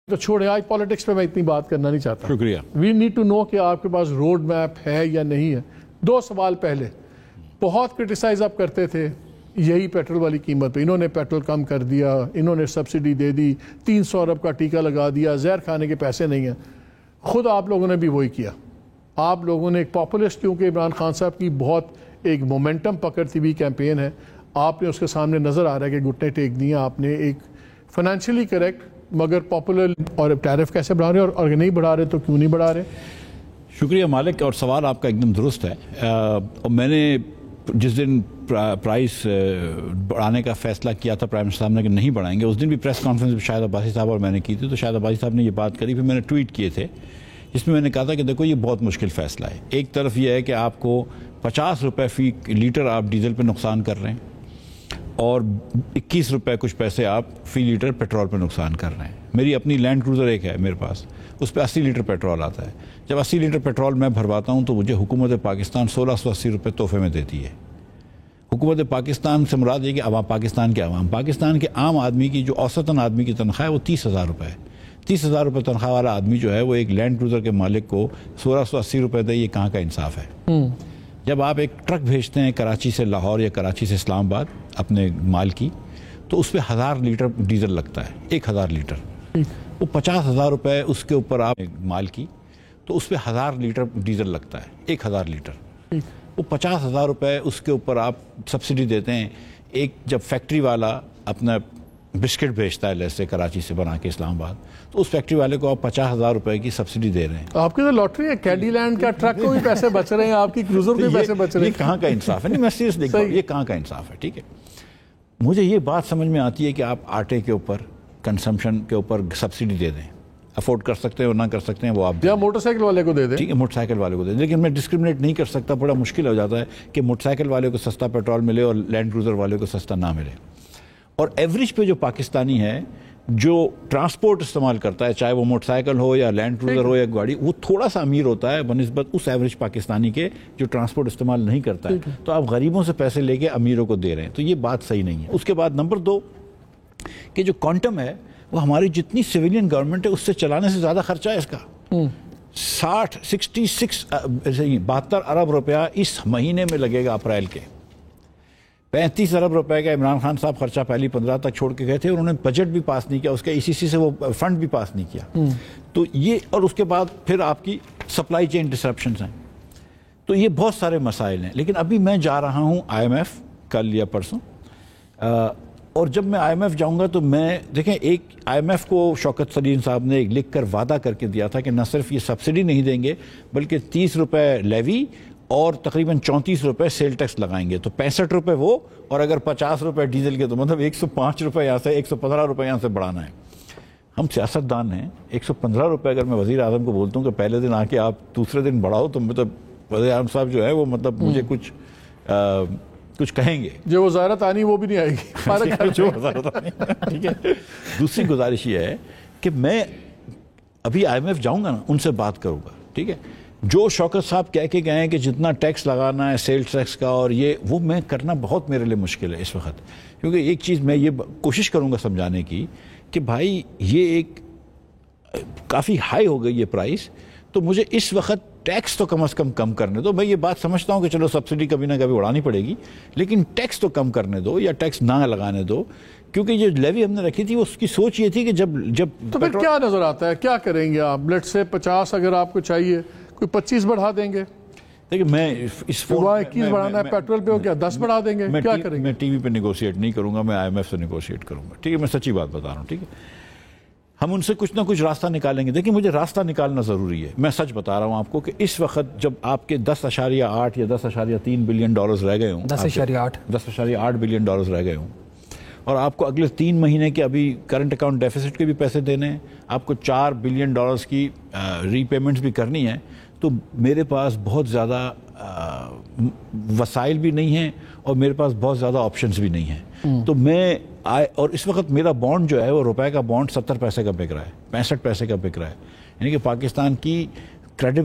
تو چھوڑے آج پالیٹکس پہ میں اتنی بات کرنا نہیں چاہتا. شکریہ. وی نیڈ ٹو نو کہ آپ کے پاس روڈ میپ ہے یا نہیں ہے. 2 سوال پہلے بہت کرٹیسائز آپ کرتے تھے یہی پیٹرول والی قیمت پہ، انہوں نے پیٹرول کم کر دیا، انہوں نے سبسڈی دے دی، 300 ارب کا ٹیکہ لگا دیا، زہر کھانے کے پیسے نہیں ہیں. خود آپ لوگوں نے بھی وہی کیا. آپ لوگوں نے ایک پاپولسٹ، کیونکہ عمران خان صاحب کی بہت ایک مومنٹم پکڑتی ہوئی کیمپین ہے، آپ نے اس کے سامنے نظر آ رہا ہے کہ گھٹنے ٹیک دیے آپ نے. ایک فائنینشلی کریکٹ مگر پاپولر، اور ٹیرف کیسے بڑھا رہے ہیں اور نہیں بڑھا رہے تو کیوں نہیں بڑھا رہے؟ شکریہ مالک، اور سوال آپ کا ایک دم درست ہے. اور میں نے جس دن پرائس بڑھانے کا فیصلہ کیا تھا پرائم منسٹر صاحب نے کہ نہیں بڑھائیں گے، اس دن بھی پریس کانفرنس شاہد عباسی صاحب اور میں نے کی تھی. تو شاہد عباسی صاحب نے یہ بات کری، پھر میں نے ٹویٹ کیے تھے جس میں نے کہا تھا کہ دیکھو یہ بہت مشکل فیصلہ ہے. ایک طرف یہ ہے کہ آپ کو 50 روپے فی لیٹر آپ ڈیزل پہ نقصان کر رہے ہیں اور 21 روپے کچھ پیسے آپ فی لیٹر پیٹرول پہ نقصان کر رہے ہیں. میری اپنی لینڈ کروزر ایک ہے میرے پاس، اس پہ 80 لیٹر پیٹرول آتا ہے. جب 80 لیٹر پیٹرول میں بھرواتا ہوں تو مجھے حکومت پاکستان 1680 روپے تحفے میں دیتی ہے. حکومت پاکستان سے مراد یہ کہ عوام پاکستان کے عام آدمی کی جو اوسطاً آدمی کی تنخواہ ہے وہ 30,000 روپے ہے. 30,000 روپے تنخواہ والا آدمی جو ہے وہ ایک لینڈ کروزر کے مالک کو 1680 روپے دے، یہ کہاں کا انصاف ہے؟ جب آپ ایک ٹرک بھیجتے ہیں کراچی سے لاہور یا کراچی سے اسلام آباد اپنے مال کی، تو اس پہ 1000 لیٹر ڈیزل لگتا ہے. 1000 لیٹر وہ 50,000 روپے اس کے اوپر آپ مال کی، تو اس پہ 1000 لیٹر ڈیزل لگتا ہے. 1000 لیٹر وہ 50,000 روپے اس کے اوپر آپ سبسڈی دیتے ہیں. ایک جب فیکٹری والا اپنا بسکٹ بھیجتا ہے لیسے کراچی سے بنا کے اسلام آباد، تو اس فیکٹری والے کو آپ 50,000 روپے کی سبسڈی دے رہے ہیں. آپ کی تو لاٹری ہے، کیڈی لینڈ کا ٹرک کو بھی پیسے بچ رہے ہیں، آپ کی کروزر کو بھی پیسے بچ رہے ہیں. یہ کہاں کا انصاف ہے؟ نہیں، میں سیریس دیکھ رہا ہوں، یہ کہاں کا انصاف ہے؟ ٹھیک ہے، مجھے یہ بات سمجھ میں آتی ہے کہ آپ آٹے کے اوپر، کنسمپشن کے اوپر سبسڈی دے دیں، افورڈ کر سکتے ہیں اور نہ کر سکتے ہیں وہ آپ یا موٹر سائیکل والے کو دے دیں. ٹھیک ہے، موٹر سائیکل والے کو دے دیں. لیکن میں ڈسکرمنیٹ نہیں کر سکتا، بڑا مشکل ہو جاتا ہے کہ موٹر سائیکل والے کو سستا پیٹرول ملے اور لینڈ کروزر والے کو سستا نہ ملے. اور ایوریج پہ جو پاکستانی ہے جو ٹرانسپورٹ استعمال کرتا ہے، چاہے وہ موٹر سائیکل ہو یا لینڈ کروزر ہو یا گاڑی، وہ تھوڑا سا امیر ہوتا ہے بنسبت اس ایوریج پاکستانی کے جو ٹرانسپورٹ استعمال نہیں کرتا ہے. تو آپ غریبوں سے پیسے لے کے امیروں کو دے رہے ہیں، تو یہ بات صحیح نہیں ہے. اس کے بعد نمبر 2 کہ جو کوانٹم ہے وہ ہماری جتنی سویلین گورنمنٹ ہے اس سے چلانے سے زیادہ خرچہ ہے اس کا. 72 ارب روپیہ اس مہینے میں لگے گا اپریل کے. 35 ارب روپے کا عمران خان صاحب خرچہ پہلی 15 تک چھوڑ کے گئے تھے، انہوں نے بجٹ بھی پاس نہیں کیا، اس کے ECC سے وہ فنڈ بھی پاس نہیں کیا. تو یہ، اور اس کے بعد پھر آپ کی سپلائی چین ڈسرپشنز ہیں. تو یہ بہت سارے مسائل ہیں. لیکن ابھی میں جا رہا ہوں IMF کل یا پرسوں، اور جب میں IMF جاؤں گا تو میں دیکھیں، ایک IMF کو شوکت سلیم صاحب نے ایک لکھ کر وعدہ کر کے دیا تھا کہ نہ صرف یہ سبسڈی نہیں دیں گے بلکہ 30 روپے لیوی اور تقریباً 34 روپے سیل ٹیکس لگائیں گے. تو 65 روپے وہ، اور اگر 50 روپے ڈیزل کے، تو مطلب 105 روپے یہاں سے 115 روپے یہاں سے بڑھانا ہے. ہم سیاستدان ہیں، 115 روپے اگر میں وزیر اعظم کو بولتا ہوں کہ پہلے دن آ کے آپ دوسرے دن بڑھاؤ، تو مطلب وزیر اعظم صاحب جو ہے وہ مطلب مجھے کچھ کہیں گے. جو وزارت آنی وہ بھی نہیں آئے گی. ٹھیک ہے. دوسری گزارش یہ ہے کہ میں ابھی IMF جاؤں گا نا، ان سے بات کروں گا. ٹھیک ہے، جو شوکت صاحب کہہ کے گئے ہیں کہ جتنا ٹیکس لگانا ہے سیلز ٹیکس کا، اور یہ وہ میں کرنا بہت میرے لیے مشکل ہے اس وقت. کیونکہ ایک چیز میں یہ کوشش کروں گا سمجھانے کی کہ بھائی یہ ایک کافی ہائی ہو گئی یہ پرائس، تو مجھے اس وقت ٹیکس تو کم از کم کرنے دو. میں یہ بات سمجھتا ہوں کہ چلو سبسڈی کبھی نہ کبھی اڑانی پڑے گی، لیکن ٹیکس تو کم کرنے دو یا ٹیکس نہ لگانے دو. کیونکہ یہ لیوی ہم نے رکھی تھی، اس کی سوچ یہ تھی کہ جب تو پھر کیا نظر آتا ہے، کیا کریں گے آپ؟ لیٹ سے 50 اگر آپ کو چاہیے، کوئی 25 بڑھا دیں گے. دیکھیں، میں اس 21 بڑھانا ہے پیٹرول پہ، ہو کیا 10 بڑھا دیں گے؟ کیا کریں گے؟ میں ٹی وی پہ نیگوشیٹ نہیں کروں گا، میں IMF سے نیگوشیٹ کروں گا. ٹھیک ہے، میں سچی بات بتا رہا ہوں. ٹھیک ہے، ہم ان سے کچھ نہ کچھ راستہ نکالیں گے. دیکھیں، مجھے راستہ نکالنا ضروری ہے. میں سچ بتا رہا ہوں آپ کو کہ اس وقت جب آپ کے 10.8 یا 10.3 بلین ڈالرز رہ گئے ہوں، 10.8 بلین ڈالرز رہ گئے ہوں، اور آپ کو اگلے 3 مہینے کے ابھی کرنٹ اکاؤنٹ ڈیفیسٹ کے بھی پیسے دینے ہیں، آپ کو 4 بلین ڈالرز کی ری پیمنٹس بھی کرنی ہے، تو میرے پاس بہت زیادہ وسائل بھی نہیں ہیں اور میرے پاس بہت زیادہ آپشنز بھی نہیں ہیں. تو میں اور اس وقت میرا بانڈ جو ہے وہ روپے کا بانڈ 70 پیسے کا بک رہا ہے، 65 پیسے کا بک رہا ہے. یعنی کہ پاکستان کی کریڈٹ